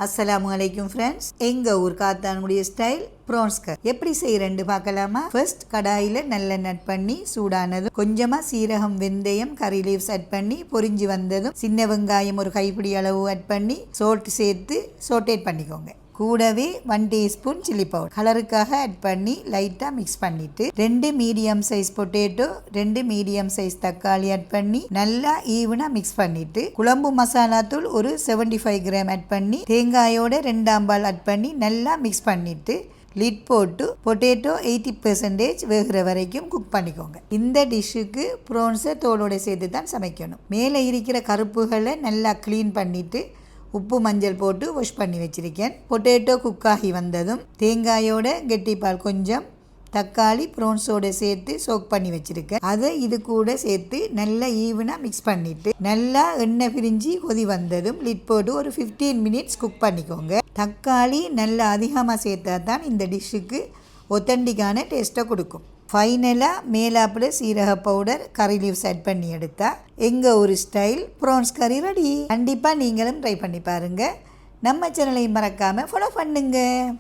அஸ்ஸலாமு அலைக்கும் ஃப்ரெண்ட்ஸ். எங்கள் ஊர் காத்தானுடைய ஸ்டைல் ப்ரான்ஸ் கறி எப்படி செய்கிறேன்னு பார்க்கலாமா? ஃபர்ஸ்ட் கடாயில் நல்லெண்ணெய் ஆட் பண்ணி சூடானதும் கொஞ்சமாக சீரகம், வெந்தயம், கறி லீவ்ஸ் ஆட் பண்ணி பொரிஞ்சு வந்ததும் சின்ன வெங்காயம் ஒரு கைப்பிடி அளவு ஆட் பண்ணி சோல்ட் சேர்த்து சோட்டேட் பண்ணிக்கோங்க. கூடவே 1 டீஸ்பூன் சில்லி பவுடர் கலருக்காக ஆட் பண்ணி லைட்டாக மிக்ஸ் பண்ணிவிட்டு 2 medium size potato, 2 medium size தக்காளி ஆட் பண்ணி நல்லா ஈவனாக மிக்ஸ் பண்ணிவிட்டு குழம்பு மசாலா தூள் ஒரு 75 கிராம் ஆட் பண்ணி தேங்காயோட 2 பால் ஆட் பண்ணி நல்லா மிக்ஸ் பண்ணிவிட்டு லிட் போட்டு பொட்டேட்டோ 80% வேகிற வரைக்கும் குக் பண்ணிக்கோங்க. இந்த டிஷ்ஷுக்கு ப்ரான்ஸை தோலோட சேர்த்து தான் சமைக்கணும். மேலே இருக்கிற கருப்புகளை நல்லா க்ளீன் பண்ணிவிட்டு உப்பு மஞ்சள் போட்டு வாஷ் பண்ணி வச்சுருக்கேன். பொட்டேட்டோ குக்காகி வந்ததும் தேங்காயோட கெட்டிப்பால் கொஞ்சம், தக்காளி ப்ரான்ஸோடு சேர்த்து சோக் பண்ணி வச்சுருக்கேன். அதை இது கூட சேர்த்து நல்லா ஈவனாக மிக்ஸ் பண்ணிவிட்டு நல்லா எண்ணெய் பிரிஞ்சு கொதி வந்ததும் லிட் போட்டு ஒரு 15 மினிட்ஸ் குக் பண்ணிக்கோங்க. தக்காளி நல்லா அதிகமாக சேர்த்தா தான் இந்த டிஷ்ஷுக்கு ஒத்தண்டிக்கான டேஸ்ட்டை கொடுக்கும். ஃபைனலாக மேலாப்பில் சீரக பவுடர், கறி லீவ்ஸ் ஆட் பண்ணி எடுத்தால் எங்கள் ஒரு ஸ்டைல் ப்ரான்ஸ் கறி ரெடி. கண்டிப்பாக நீங்களும் ட்ரை பண்ணி பாருங்கள். நம்ம சேனலை மறக்காமல் ஃபாலோ பண்ணுங்கள்.